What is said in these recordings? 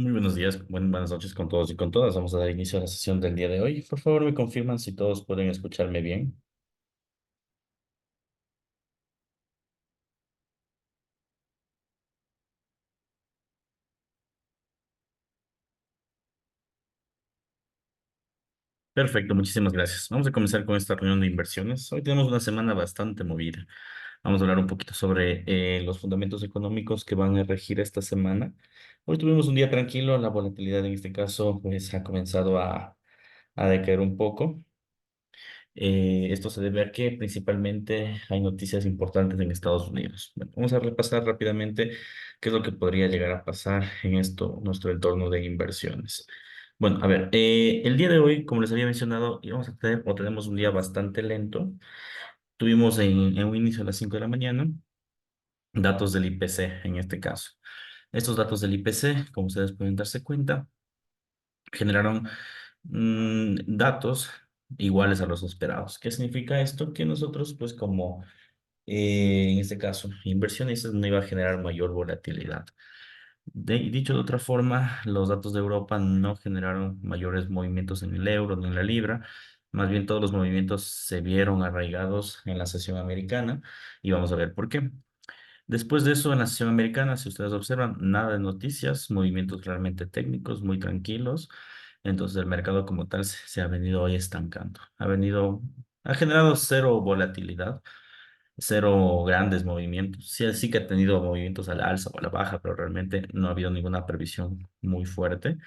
Muy buenos días, buenas noches con todos y con todas. Vamos a dar inicio a la sesión del día de hoy. Por favor, me confirman si todos pueden escucharme bien. Perfecto, muchísimas gracias. Vamos a comenzar con esta reunión de inversiones. Hoy tenemos una semana bastante movida. Vamos a hablar un poquito sobre los fundamentos económicos que van a regir esta semana. Hoy tuvimos un día tranquilo, la volatilidad en este caso pues ha comenzado a decaer un poco. Esto se debe a que principalmente hay noticias importantes en Estados Unidos. Bueno, vamos a repasar rápidamente qué es lo que podría llegar a pasar en esto, nuestro entorno de inversiones. Bueno, a ver, el día de hoy, como les había mencionado, íbamos a tener o tenemos un día bastante lento. Tuvimos en un inicio a las 5 de la mañana datos del IPC en este caso. Estos datos del IPC, como ustedes pueden darse cuenta, generaron datos iguales a los esperados. ¿Qué significa esto? Que nosotros, pues como en este caso, inversionistas no iba a generar mayor volatilidad. Dicho de otra forma, los datos de Europa no generaron mayores movimientos en el euro ni en la libra. Más bien todos los movimientos se vieron arraigados en la sesión americana y vamos a ver por qué. Después de eso, en la sesión americana, si ustedes observan, nada de noticias, movimientos realmente técnicos, muy tranquilos. Entonces el mercado como tal se ha venido hoy estancando. Ha generado cero volatilidad, cero grandes movimientos. Sí, sí que ha tenido movimientos a la alza o a la baja, pero realmente no ha habido ninguna previsión muy fuerte.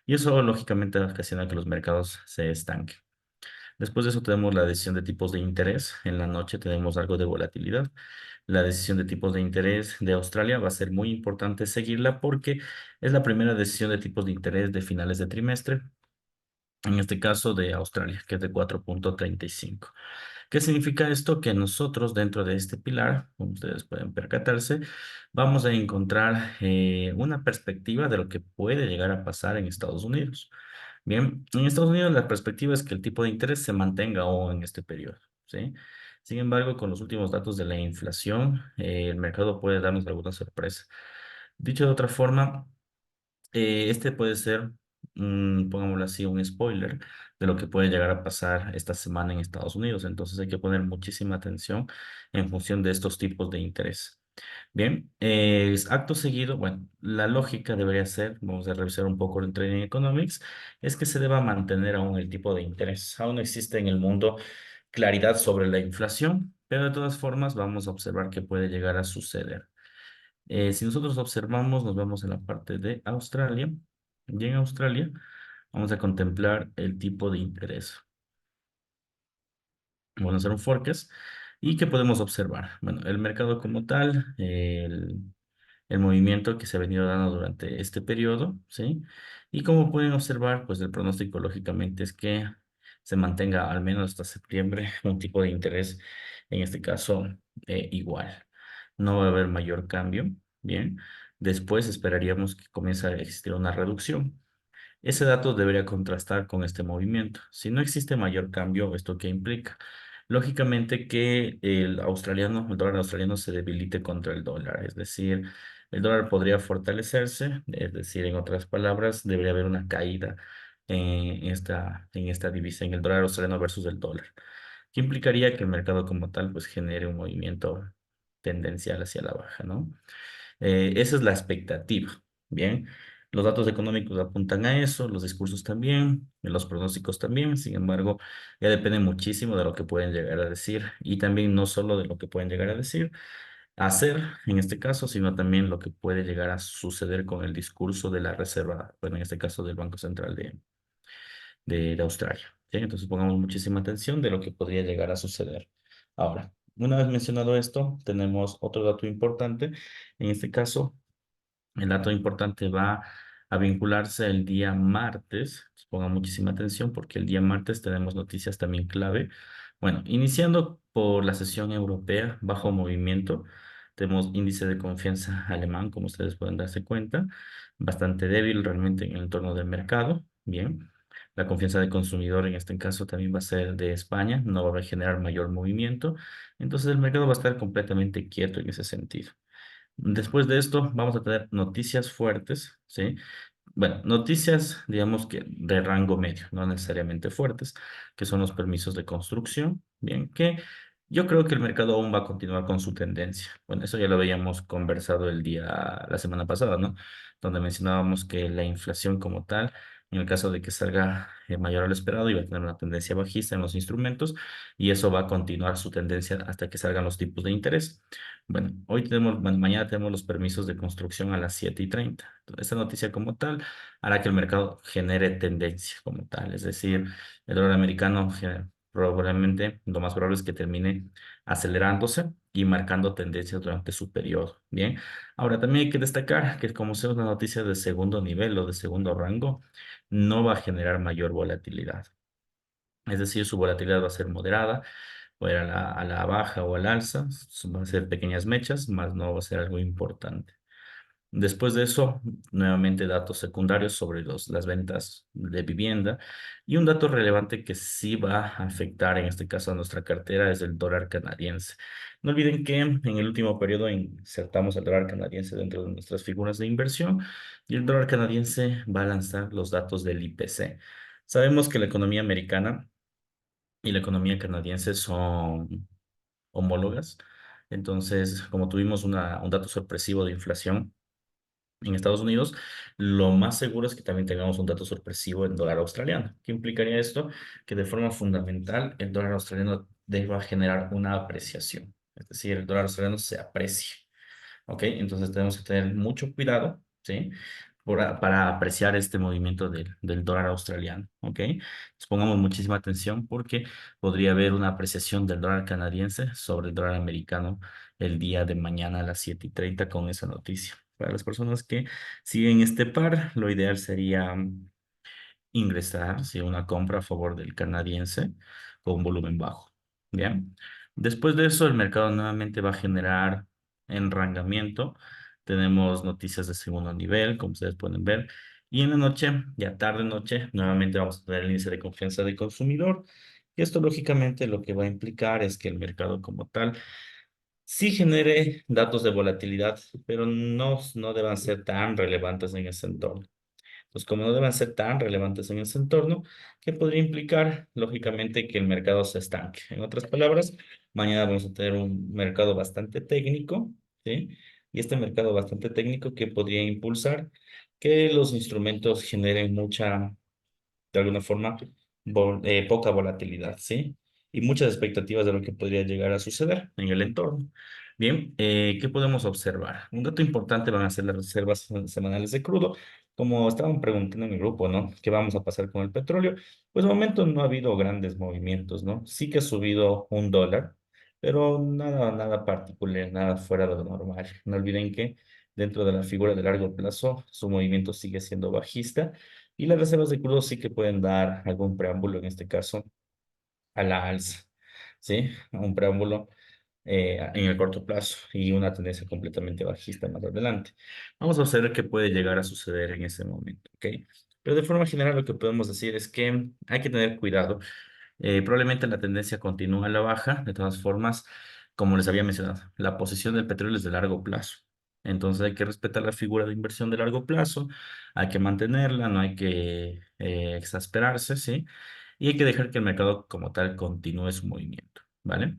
Y eso lógicamente ocasiona que los mercados se estanquen. Después de eso tenemos la decisión de tipos de interés. En la noche tenemos algo de volatilidad. La decisión de tipos de interés de Australia va a ser muy importante seguirla porque es la primera decisión de tipos de interés de finales de trimestre, en este caso de Australia, que es de 4,35. ¿Qué significa esto? Que nosotros dentro de este pilar, como ustedes pueden percatarse, vamos a encontrar una perspectiva de lo que puede llegar a pasar en Estados Unidos. Bien, en Estados Unidos la perspectiva es que el tipo de interés se mantenga aún en este periodo, ¿sí? Sin embargo, con los últimos datos de la inflación, el mercado puede darnos alguna sorpresa. Dicho de otra forma, este puede ser, pongámoslo así, un spoiler de lo que puede llegar a pasar esta semana en Estados Unidos. Entonces hay que poner muchísima atención en función de estos tipos de interés. Bien, acto seguido, bueno, la lógica debería ser, vamos a revisar un poco el Trading Economics, es que se deba mantener aún el tipo de interés. Aún no existe en el mundo claridad sobre la inflación, pero de todas formas vamos a observar qué puede llegar a suceder. Si nosotros observamos, nos vamos en la parte de Australia, y en Australia vamos a contemplar el tipo de interés. Vamos a hacer un forecast. ¿Y qué podemos observar? Bueno, el mercado como tal, el movimiento que se ha venido dando durante este periodo, ¿sí? Y como pueden observar, pues el pronóstico lógicamente es que se mantenga al menos hasta septiembre un tipo de interés, en este caso, igual. No va a haber mayor cambio, ¿bien? Después esperaríamos que comience a existir una reducción. Ese dato debería contrastar con este movimiento. Si no existe mayor cambio, ¿esto qué implica? Lógicamente que el dólar australiano se debilite contra el dólar, es decir, el dólar podría fortalecerse, es decir, en otras palabras, debería haber una caída en esta divisa, en el dólar australiano versus el dólar, que implicaría que el mercado como tal pues genere un movimiento tendencial hacia la baja, ¿no? Esa es la expectativa. Bien, los datos económicos apuntan a eso, los discursos también, los pronósticos también. Sin embargo, ya depende muchísimo de lo que pueden llegar a decir y también no solo de lo que pueden llegar a decir, hacer en este caso, sino también lo que puede llegar a suceder con el discurso de la Reserva, bueno, en este caso del Banco Central de Australia. ¿Sí? Entonces pongamos muchísima atención de lo que podría llegar a suceder. Ahora, una vez mencionado esto, tenemos otro dato importante. En este caso, el dato importante va a vincularse el día martes. Pongan muchísima atención porque el día martes tenemos noticias también clave. Bueno, iniciando por la sesión europea bajo movimiento, tenemos índice de confianza alemán, como ustedes pueden darse cuenta, bastante débil realmente en el entorno del mercado. Bien, la confianza del consumidor en este caso también va a ser de España, no va a generar mayor movimiento. Entonces el mercado va a estar completamente quieto en ese sentido. Después de esto, vamos a tener noticias fuertes, ¿sí? Bueno, noticias, digamos que de rango medio, no necesariamente fuertes, que son los permisos de construcción. Bien, que yo creo que el mercado aún va a continuar con su tendencia. Bueno, eso ya lo habíamos conversado la semana pasada, ¿no? Donde mencionábamos que la inflación como tal, en el caso de que salga mayor a lo esperado, iba a tener una tendencia bajista en los instrumentos y eso va a continuar su tendencia hasta que salgan los tipos de interés. Bueno, mañana tenemos los permisos de construcción a las 7:30. Esta noticia como tal hará que el mercado genere tendencia como tal. Es decir, el dólar americano probablemente, lo más probable es que termine acelerándose y marcando tendencias durante su periodo. Bien, ahora también hay que destacar que como sea una noticia de segundo nivel o de segundo rango, no va a generar mayor volatilidad. Es decir, su volatilidad va a ser moderada, o a la baja o al alza, van a ser pequeñas mechas, más no va a ser algo importante. Después de eso, nuevamente datos secundarios sobre las ventas de vivienda y un dato relevante que sí va a afectar en este caso a nuestra cartera es el dólar canadiense. No olviden que en el último periodo insertamos el dólar canadiense dentro de nuestras figuras de inversión y el dólar canadiense va a lanzar los datos del IPC. Sabemos que la economía americana y la economía canadiense son homólogas. Entonces, como tuvimos un dato sorpresivo de inflación, en Estados Unidos, lo más seguro es que también tengamos un dato sorpresivo en dólar australiano. ¿Qué implicaría esto? Que de forma fundamental el dólar australiano deba generar una apreciación. Es decir, el dólar australiano se aprecie. ¿Ok? Entonces tenemos que tener mucho cuidado, ¿sí? Para apreciar este movimiento del dólar australiano, ¿ok? Entonces pongamos muchísima atención porque podría haber una apreciación del dólar canadiense sobre el dólar americano el día de mañana a las 7:30 con esa noticia. Para las personas que siguen este par, lo ideal sería ingresar, sí, una compra a favor del canadiense con un volumen bajo. Bien. Después de eso, el mercado nuevamente va a generar enrangamiento. Tenemos noticias de segundo nivel, como ustedes pueden ver. Y en la noche, ya tarde noche, nuevamente vamos a tener el índice de confianza del consumidor. Y esto lógicamente lo que va a implicar es que el mercado como tal sí genere datos de volatilidad, pero no deban ser tan relevantes en ese entorno. Pues como no deben ser tan relevantes en ese entorno, que podría implicar, lógicamente, que el mercado se estanque. En otras palabras, mañana vamos a tener un mercado bastante técnico, ¿sí? Y este mercado bastante técnico que podría impulsar que los instrumentos generen de alguna forma, poca volatilidad, ¿sí? Y muchas expectativas de lo que podría llegar a suceder en el entorno. Bien, ¿qué podemos observar? Un dato importante van a ser las reservas semanales de crudo. Como estaban preguntando en el grupo, ¿no? ¿Qué vamos a pasar con el petróleo? Pues de momento no ha habido grandes movimientos, ¿no? Sí que ha subido $1, pero nada particular, nada fuera de lo normal. No olviden que dentro de la figura de largo plazo, su movimiento sigue siendo bajista y las reservas de crudo sí que pueden dar algún preámbulo, en este caso, a la alza, ¿sí? Un preámbulo en el corto plazo y una tendencia completamente bajista más adelante. Vamos a ver qué puede llegar a suceder en ese momento, ¿ok? Pero de forma general lo que podemos decir es que hay que tener cuidado. Probablemente la tendencia continúa a la baja. De todas formas, como les había mencionado, la posición del petróleo es de largo plazo. Entonces hay que respetar la figura de inversión de largo plazo, hay que mantenerla, no hay que exasperarse, ¿sí? Y hay que dejar que el mercado como tal continúe su movimiento, ¿vale?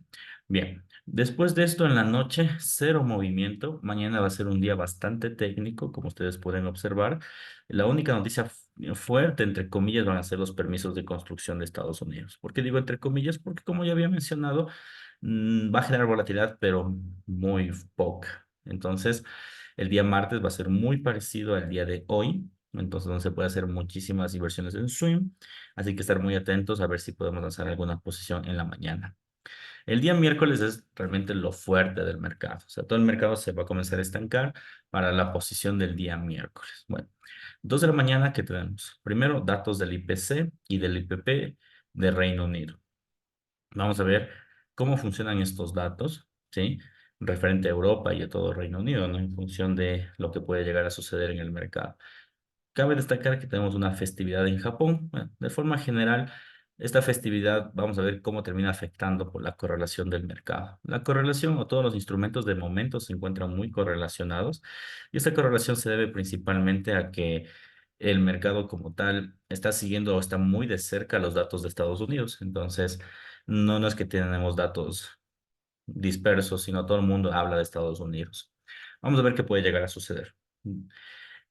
Bien, después de esto en la noche, cero movimiento. Mañana va a ser un día bastante técnico, como ustedes pueden observar. La única noticia fuerte, entre comillas, van a ser los permisos de construcción de Estados Unidos. ¿Por qué digo entre comillas? Porque como ya había mencionado, va a generar volatilidad, pero muy poca. Entonces, el día martes va a ser muy parecido al día de hoy. Entonces, no se puede hacer muchísimas inversiones en swing. Así que estar muy atentos a ver si podemos lanzar alguna posición en la mañana. El día miércoles es realmente lo fuerte del mercado. O sea, todo el mercado se va a comenzar a estancar para la posición del día miércoles. Bueno, 2 de la mañana, ¿qué tenemos? Primero, datos del IPC y del IPP de Reino Unido. Vamos a ver cómo funcionan estos datos, ¿sí? Referente a Europa y a todo Reino Unido, ¿no? En función de lo que puede llegar a suceder en el mercado. Cabe destacar que tenemos una festividad en Japón. Bueno, de forma general, esta festividad vamos a ver cómo termina afectando por la correlación del mercado. La correlación o todos los instrumentos de momento se encuentran muy correlacionados y esta correlación se debe principalmente a que el mercado como tal está siguiendo o está muy de cerca los datos de Estados Unidos. Entonces, no es que tenemos datos dispersos, sino todo el mundo habla de Estados Unidos. Vamos a ver qué puede llegar a suceder.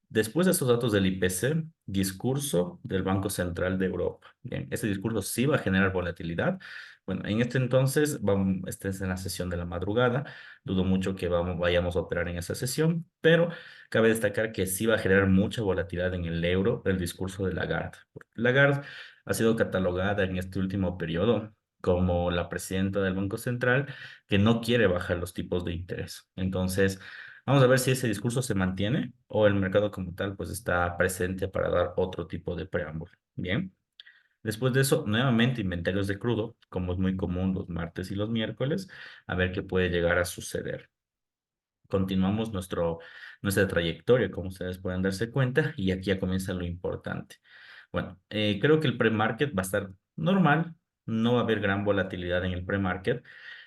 Después de estos datos del IPC, discurso del Banco Central de Europa. Bien, este discurso sí va a generar volatilidad. Bueno, en este entonces, vamos, esta es en la sesión de la madrugada. Dudo mucho que vayamos a operar en esa sesión, pero cabe destacar que sí va a generar mucha volatilidad en el euro el discurso de Lagarde. Lagarde ha sido catalogada en este último periodo como la presidenta del Banco Central que no quiere bajar los tipos de interés. Entonces, vamos a ver si ese discurso se mantiene o el mercado como tal pues está presente para dar otro tipo de preámbulo. Bien. Después de eso, nuevamente inventarios de crudo, como es muy común los martes y los miércoles, a ver qué puede llegar a suceder. Continuamos nuestra trayectoria, como ustedes pueden darse cuenta, y aquí ya comienza lo importante. Bueno, creo que el pre-market va a estar normal, no va a haber gran volatilidad en el pre-market,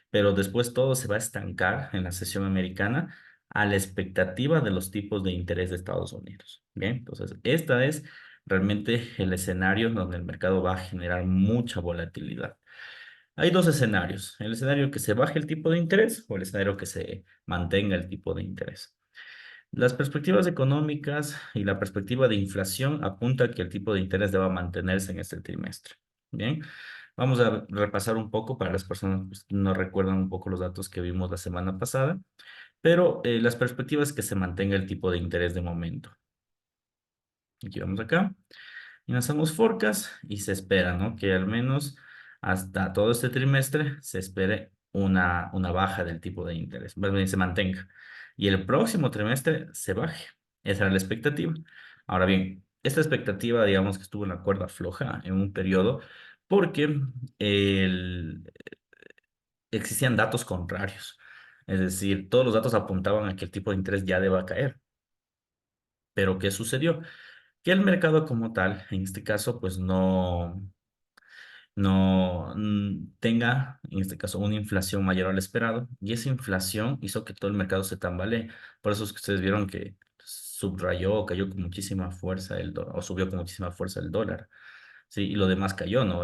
pero después todo se va a estancar en la sesión americana a la expectativa de los tipos de interés de Estados Unidos. Bien, entonces, esta es realmente el escenario donde el mercado va a generar mucha volatilidad. Hay dos escenarios, el escenario que se baje el tipo de interés o el escenario que se mantenga el tipo de interés. Las perspectivas económicas y la perspectiva de inflación apunta a que el tipo de interés deba mantenerse en este trimestre. Bien, vamos a repasar un poco para las personas pues, que no recuerdan un poco los datos que vimos la semana pasada, pero las perspectivas es que se mantenga el tipo de interés de momento. Aquí vamos acá. Y lanzamos forecast y se espera, ¿no? Que al menos hasta todo este trimestre se espere una baja del tipo de interés, más bien se mantenga. Y el próximo trimestre se baje. Esa era la expectativa. Ahora bien, esta expectativa, digamos que estuvo en la cuerda floja en un periodo porque el- existían datos contrarios. Es decir, todos los datos apuntaban a que el tipo de interés ya deba caer. Pero ¿qué sucedió? Que el mercado como tal, en este caso, pues no tenga, en este caso, una inflación mayor al esperado, y esa inflación hizo que todo el mercado se tambalee. Por eso es que ustedes vieron que subrayó o cayó con muchísima fuerza el dólar, o subió con muchísima fuerza el dólar. Sí, y lo demás cayó, ¿no?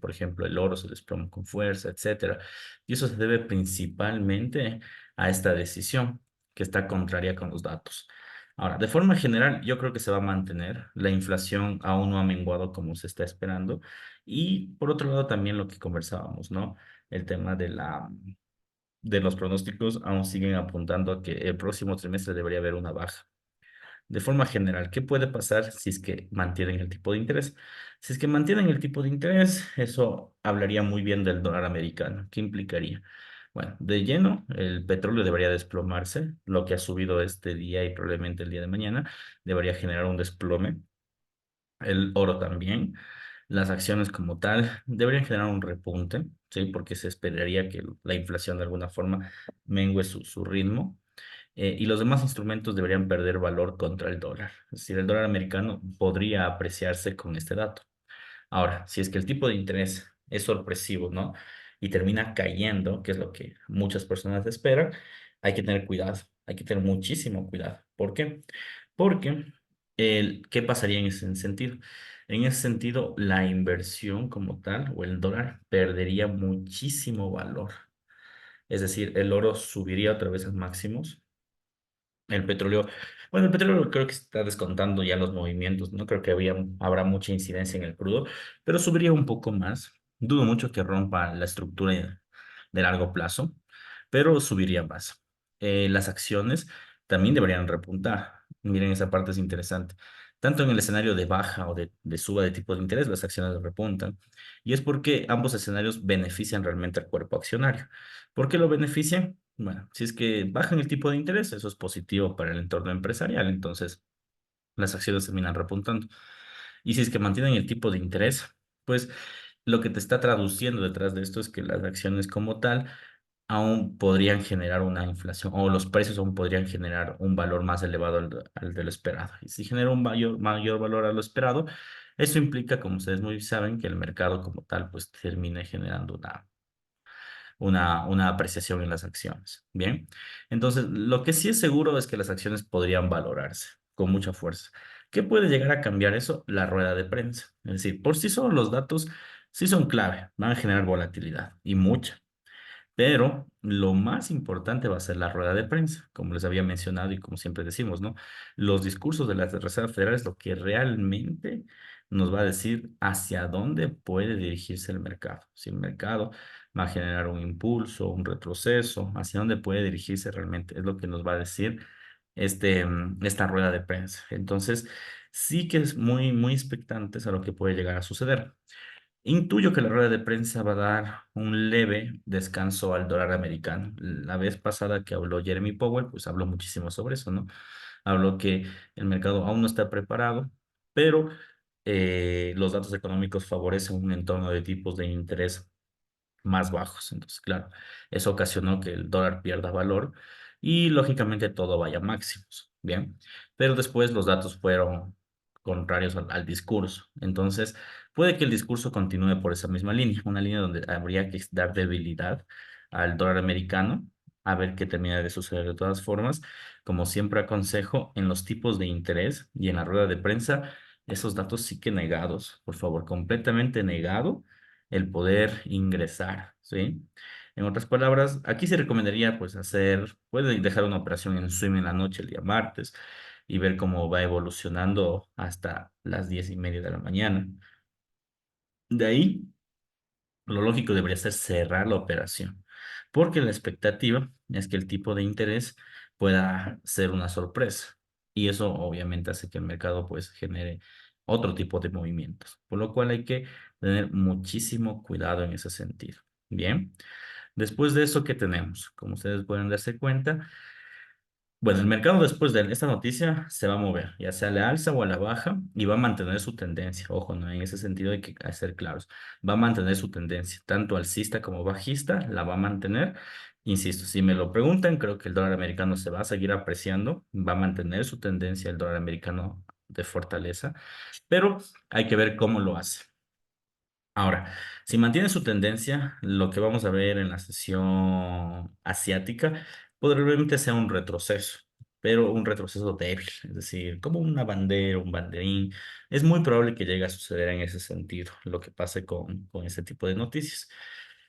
Por ejemplo, el oro se desplomó con fuerza, etcétera. Y eso se debe principalmente a esta decisión que está contraria con los datos. Ahora, de forma general, yo creo que se va a mantener. La inflación aún no ha menguado como se está esperando. Y por otro lado, también lo que conversábamos, ¿no? El tema de los pronósticos aún siguen apuntando a que el próximo trimestre debería haber una baja. De forma general, ¿qué puede pasar si es que mantienen el tipo de interés? Si es que mantienen el tipo de interés, eso hablaría muy bien del dólar americano. ¿Qué implicaría? Bueno, de lleno, el petróleo debería desplomarse, lo que ha subido este día y probablemente el día de mañana, debería generar un desplome. El oro también. Las acciones como tal deberían generar un repunte, ¿sí? Porque se esperaría que la inflación de alguna forma mengue su ritmo y los demás instrumentos deberían perder valor contra el dólar. Es decir, el dólar americano podría apreciarse con este dato. Ahora, si es que el tipo de interés es sorpresivo, ¿no? Y termina cayendo, que es lo que muchas personas esperan, hay que tener cuidado, hay que tener muchísimo cuidado. ¿Por qué? Porque ¿qué pasaría en ese sentido? En ese sentido, la inversión como tal o el dólar perdería muchísimo valor. Es decir, el oro subiría otra vez a máximos, el petróleo, bueno, el petróleo creo que está descontando ya los movimientos, no creo que habrá mucha incidencia en el crudo, pero subiría un poco más. Dudo mucho que rompa la estructura de largo plazo, pero subiría más. Las acciones también deberían repuntar. Miren, esa parte es interesante. Tanto en el escenario de baja o de suba de tipo de interés, las acciones repuntan. Y es porque ambos escenarios benefician realmente al cuerpo accionario. ¿Por qué lo benefician? Bueno, si es que bajan el tipo de interés, eso es positivo para el entorno empresarial, entonces las acciones terminan repuntando. Y si es que mantienen el tipo de interés, pues lo que te está traduciendo detrás de esto es que las acciones como tal aún podrían generar una inflación o los precios aún podrían generar un valor más elevado al de lo esperado. Y si genera un mayor valor a lo esperado, eso implica, como ustedes muy saben, que el mercado como tal pues termine generando una apreciación en las acciones. Bien, entonces lo que sí es seguro es que las acciones podrían valorarse con mucha fuerza. ¿Qué puede llegar a cambiar eso? La rueda de prensa. Es decir, por sí solos los datos sí son clave, van a generar volatilidad y mucha. Pero lo más importante va a ser la rueda de prensa, como les había mencionado y como siempre decimos, ¿no? Los discursos de la Reserva Federal es lo que realmente nos va a decir hacia dónde puede dirigirse el mercado. Si el mercado va a generar un impulso, un retroceso, hacia dónde puede dirigirse realmente, es lo que nos va a decir esta rueda de prensa. Entonces, sí que es muy, muy expectantes a lo que puede llegar a suceder. Intuyo que la rueda de prensa va a dar un leve descanso al dólar americano. La vez pasada que habló Jeremy Powell, pues habló muchísimo sobre eso, ¿no? Habló que el mercado aún no está preparado, pero los datos económicos favorecen un entorno de tipos de interés más bajos. Entonces, claro, eso ocasionó que el dólar pierda valor y lógicamente todo vaya a máximos, ¿bien? Pero después los datos fueron contrarios al discurso. Entonces, puede que el discurso continúe por esa misma línea, una línea donde habría que dar debilidad al dólar americano, a ver qué termina de suceder de todas formas. Como siempre aconsejo, en los tipos de interés y en la rueda de prensa, esos datos sí que negados, por favor, completamente negado el poder ingresar, ¿sí? En otras palabras, aquí se recomendaría pues puede dejar una operación en swing en la noche el día martes y ver cómo va evolucionando hasta las 10:30 de la mañana. De ahí, lo lógico debería ser cerrar la operación, porque la expectativa es que el tipo de interés pueda ser una sorpresa y eso obviamente hace que el mercado pues genere otro tipo de movimientos, por lo cual hay que tener muchísimo cuidado en ese sentido. Bien, después de eso, ¿qué tenemos? Como ustedes pueden darse cuenta, bueno, el mercado después de esta noticia se va a mover, ya sea a la alza o a la baja, y va a mantener su tendencia. Ojo, ¿no? En ese sentido hay que ser claros. Va a mantener su tendencia, tanto alcista como bajista, la va a mantener. Insisto, si me lo preguntan, creo que el dólar americano se va a seguir apreciando, va a mantener su tendencia el dólar americano de fortaleza, pero hay que ver cómo lo hace. Ahora, si mantiene su tendencia, lo que vamos a ver en la sesión asiática probablemente sea un retroceso, pero un retroceso débil, es decir, como una bandera, un banderín. Es muy probable que llegue a suceder en ese sentido, lo que pase con este tipo de noticias.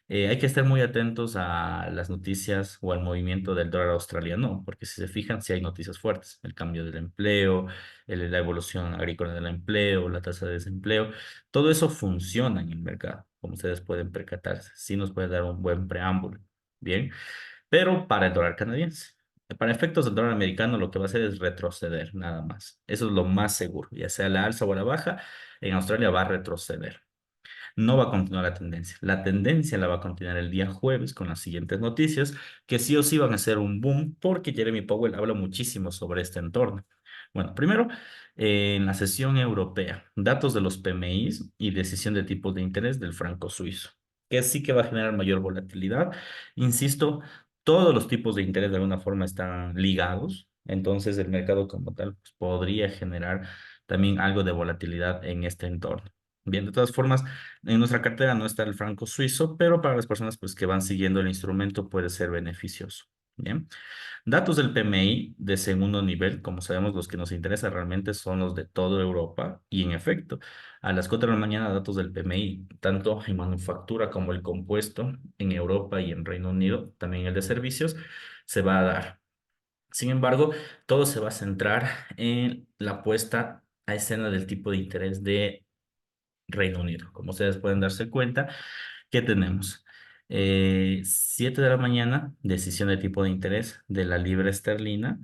Hay que estar muy atentos a las noticias o al movimiento del dólar australiano, porque si se fijan, sí hay noticias fuertes, el cambio del empleo, la evolución agrícola del empleo, la tasa de desempleo. Todo eso funciona en el mercado, como ustedes pueden percatarse. Sí nos puede dar un buen preámbulo. Bien, pero para el dólar canadiense. Para efectos del dólar americano, lo que va a hacer es retroceder, nada más. Eso es lo más seguro, ya sea a la alza o a la baja. En Australia va a retroceder. No va a continuar la tendencia. La tendencia la va a continuar el día jueves con las siguientes noticias, que sí o sí van a ser un boom, porque Jeremy Powell habla muchísimo sobre este entorno. Bueno, primero, en la sesión europea, datos de los PMIs y decisión de tipos de interés del franco suizo, que sí que va a generar mayor volatilidad. Insisto, todos los tipos de interés de alguna forma están ligados, entonces el mercado como tal pues, podría generar también algo de volatilidad en este entorno. Bien, de todas formas, en nuestra cartera no está el franco suizo, pero para las personas pues, que van siguiendo el instrumento puede ser beneficioso. Bien. Datos del PMI de segundo nivel, como sabemos, los que nos interesan realmente son los de toda Europa. Y en efecto, a las 4 de la mañana, datos del PMI, tanto en manufactura como el compuesto en Europa y en Reino Unido, también el de servicios, se va a dar. Sin embargo, todo se va a centrar en la puesta a escena del tipo de interés de Reino Unido. Como ustedes pueden darse cuenta, ¿qué tenemos? 7 de la mañana, decisión de tipo de interés de la libra esterlina.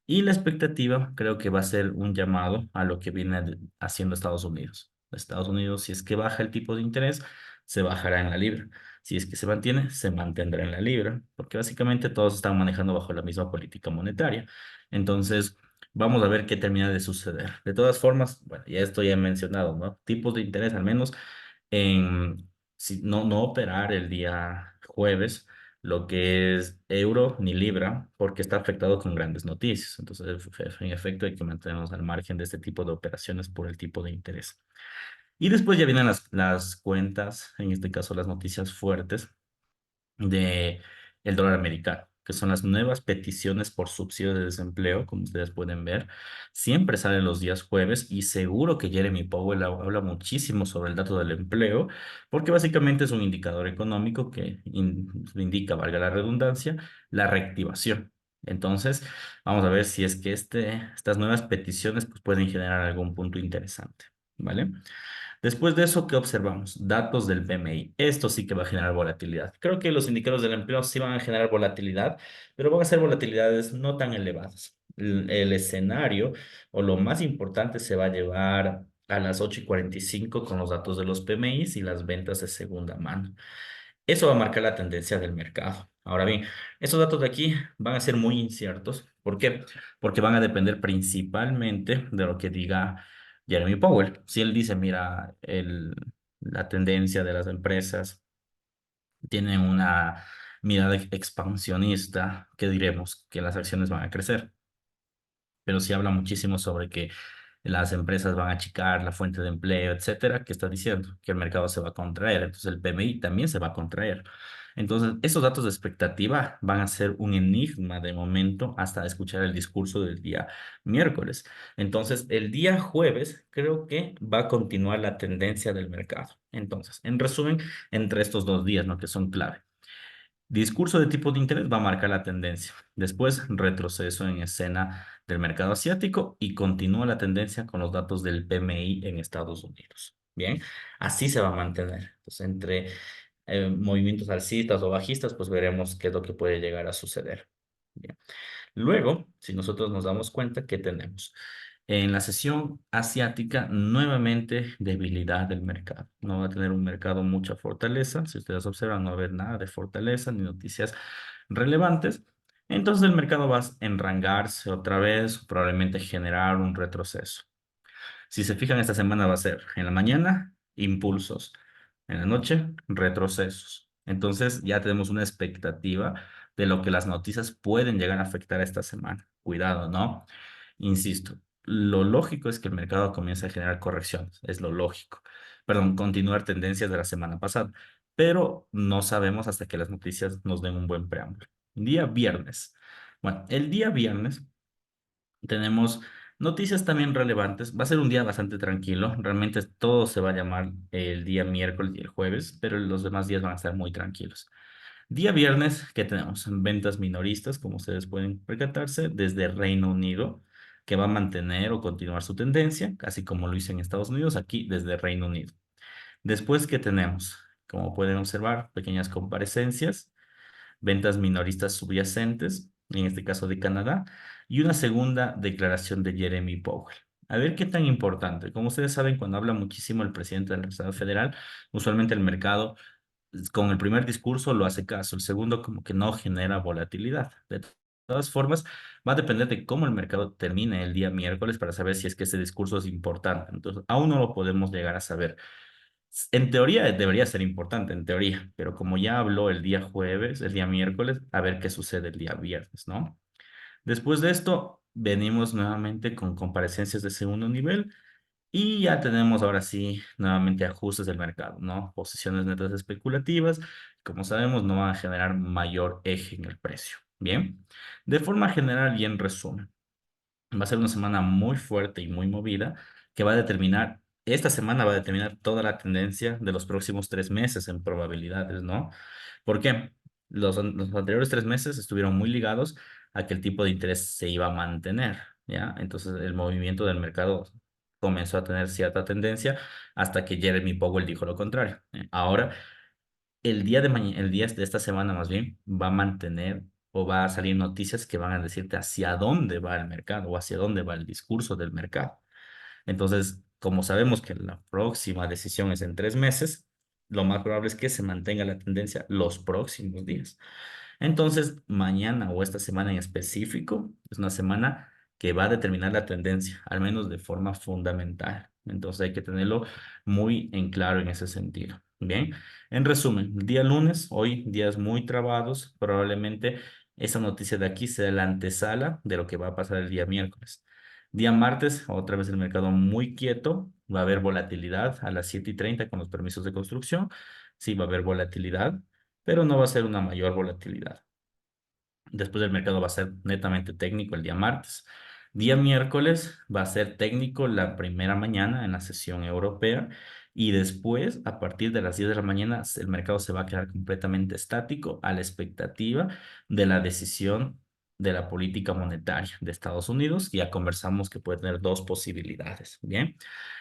Y la expectativa creo que va a ser un llamado a lo que viene haciendo Estados Unidos. Estados Unidos, si es que baja el tipo de interés, se bajará en la libra. Si es que se mantiene, se mantendrá en la libra, porque básicamente todos están manejando bajo la misma política monetaria. Entonces, vamos a ver qué termina de suceder. De todas formas, bueno, ya esto ya he mencionado, ¿no? Tipos de interés, al menos en si, no operar el día jueves lo que es euro ni libra, porque está afectado con grandes noticias. Entonces, en efecto, hay que mantenernos al margen de este tipo de operaciones por el tipo de interés. Y después ya vienen las cuentas, en este caso las noticias fuertes de el dólar americano. que son las nuevas peticiones por subsidio de desempleo, como ustedes pueden ver. Siempre salen los días jueves y seguro que Jeremy Powell habla muchísimo sobre el dato del empleo, porque básicamente es un indicador económico que indica, valga la redundancia, la reactivación. Entonces, vamos a ver si es que estas nuevas peticiones pues, pueden generar algún punto interesante, ¿vale? Después de eso, ¿qué observamos? Datos del PMI. Esto sí que va a generar volatilidad. Creo que los indicadores del empleo sí van a generar volatilidad, pero van a ser volatilidades no tan elevadas. El escenario o lo más importante se va a llevar a las 8:45 con los datos de los PMIs y las ventas de segunda mano. Eso va a marcar la tendencia del mercado. Ahora bien, esos datos de aquí van a ser muy inciertos. ¿Por qué? Porque van a depender principalmente de lo que diga Jeremy Powell. Si él dice, mira, la tendencia de las empresas tiene una mirada expansionista, ¿qué diremos? Que las acciones van a crecer. Pero si habla muchísimo sobre que las empresas van a achicar la fuente de empleo, etcétera, ¿qué está diciendo? Que el mercado se va a contraer, entonces el PMI también se va a contraer. Entonces, esos datos de expectativa van a ser un enigma de momento hasta escuchar el discurso del día miércoles. Entonces, el día jueves creo que va a continuar la tendencia del mercado. Entonces, en resumen, entre estos 2 días, ¿no? Que son clave. Discurso de tipo de interés va a marcar la tendencia. Después, retroceso en escena del mercado asiático y continúa la tendencia con los datos del PMI en Estados Unidos. Bien, así se va a mantener. Entonces, entre movimientos alcistas o bajistas, pues veremos qué es lo que puede llegar a suceder. Bien. Luego, si nosotros nos damos cuenta, ¿qué tenemos? En la sesión asiática, nuevamente debilidad del mercado. No va a tener un mercado mucha fortaleza. Si ustedes observan, no va a haber nada de fortaleza ni noticias relevantes. Entonces el mercado va a enrangarse otra vez, probablemente generar un retroceso. Si se fijan, esta semana va a ser en la mañana, impulsos, en la noche, retrocesos. Entonces ya tenemos una expectativa de lo que las noticias pueden llegar a afectar esta semana. Cuidado, ¿no? Insisto, lo lógico es que el mercado comience a generar correcciones, es lo lógico. Perdón, continuar tendencias de la semana pasada, pero no sabemos hasta que las noticias nos den un buen preámbulo. Día viernes. Bueno, el día viernes tenemos noticias también relevantes. Va a ser un día bastante tranquilo. Realmente todo se va a llamar el día miércoles y el jueves, pero los demás días van a estar muy tranquilos. Día viernes, ¿qué tenemos? Ventas minoristas, como ustedes pueden percatarse, desde Reino Unido, que va a mantener o continuar su tendencia, casi como lo hizo en Estados Unidos, aquí desde Reino Unido. Después, ¿qué tenemos? Como pueden observar, pequeñas comparecencias, ventas minoristas subyacentes, en este caso de Canadá, y una segunda declaración de Jeremy Powell. A ver qué tan importante. Como ustedes saben, cuando habla muchísimo el presidente de la Reserva Federal, usualmente el mercado con el primer discurso lo hace caso, el segundo como que no genera volatilidad. De todas formas, va a depender de cómo el mercado termine el día miércoles para saber si es que ese discurso es importante. Entonces, aún no lo podemos llegar a saber. En teoría debería ser importante, en teoría, pero como ya habló el día jueves, el día miércoles, a ver qué sucede el día viernes, ¿no? Después de esto, venimos nuevamente con comparecencias de segundo nivel y ya tenemos ahora sí nuevamente ajustes del mercado, ¿no? Posiciones netas especulativas, como sabemos, no van a generar mayor eje en el precio. Bien, de forma general y en resumen. Va a ser una semana muy fuerte y muy movida que va a determinar, esta semana va a determinar toda la tendencia de los próximos 3 meses en probabilidades, ¿no? ¿Por qué? Los anteriores 3 meses estuvieron muy ligados a que el tipo de interés se iba a mantener, ¿ya? Entonces el movimiento del mercado comenzó a tener cierta tendencia hasta que Jeremy Powell dijo lo contrario. Ahora el día de esta semana más bien, va a mantener o va a salir noticias que van a decirte hacia dónde va el mercado o hacia dónde va el discurso del mercado. Entonces, como sabemos que la próxima decisión es en 3 meses, lo más probable es que se mantenga la tendencia los próximos días. Entonces, mañana o esta semana en específico es una semana que va a determinar la tendencia, al menos de forma fundamental. Entonces, hay que tenerlo muy en claro en ese sentido. Bien, en resumen, día lunes, hoy días muy trabados, probablemente esa noticia de aquí sea la antesala de lo que va a pasar el día miércoles. Día martes, otra vez el mercado muy quieto, va a haber volatilidad a las 7:30 con los permisos de construcción, sí va a haber volatilidad, pero no va a ser una mayor volatilidad. Después el mercado va a ser netamente técnico el día martes. Día miércoles va a ser técnico la primera mañana en la sesión europea y después, a partir de las 10 de la mañana, el mercado se va a quedar completamente estático a la expectativa de la decisión de la política monetaria de Estados Unidos. Ya conversamos que puede tener dos posibilidades. Bien,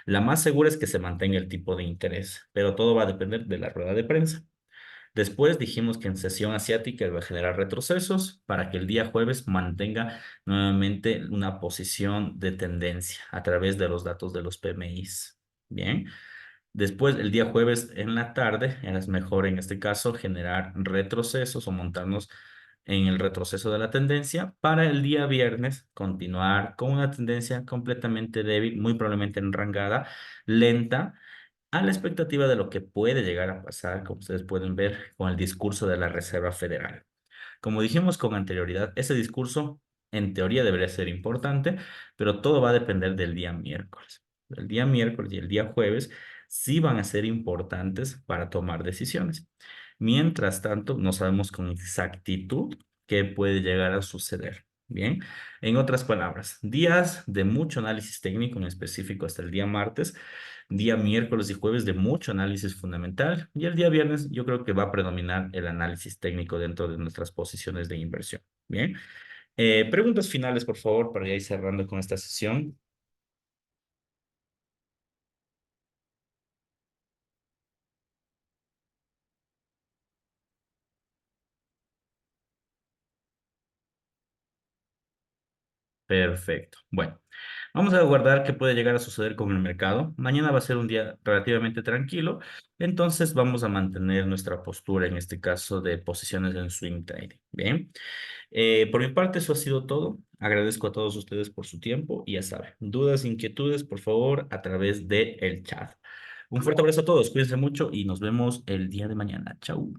la más segura es que se mantenga el tipo de interés, pero todo va a depender de la rueda de prensa. Después dijimos que en sesión asiática va a generar retrocesos para que el día jueves mantenga nuevamente una posición de tendencia a través de los datos de los PMIs. Bien. Después, el día jueves en la tarde, es mejor en este caso generar retrocesos o montarnos en el retroceso de la tendencia para el día viernes continuar con una tendencia completamente débil, muy probablemente enrangada, lenta a la expectativa de lo que puede llegar a pasar, como ustedes pueden ver, con el discurso de la Reserva Federal. Como dijimos con anterioridad, ese discurso en teoría debería ser importante, pero todo va a depender del día miércoles. El día miércoles y el día jueves sí van a ser importantes para tomar decisiones. Mientras tanto, no sabemos con exactitud qué puede llegar a suceder. Bien, en otras palabras, días de mucho análisis técnico, en específico hasta el día martes, día miércoles y jueves de mucho análisis fundamental y el día viernes yo creo que va a predominar el análisis técnico dentro de nuestras posiciones de inversión. Bien. Preguntas finales, por favor, para ya ir cerrando con esta sesión. Perfecto. Bueno, vamos a guardar qué puede llegar a suceder con el mercado. Mañana va a ser un día relativamente tranquilo, entonces vamos a mantener nuestra postura, en este caso de posiciones en swing trading. Bien. Por mi parte, eso ha sido todo. Agradezco a todos ustedes por su tiempo y ya saben, dudas, inquietudes, por favor, a través del chat. Un fuerte abrazo a todos, cuídense mucho y nos vemos el día de mañana. Chau.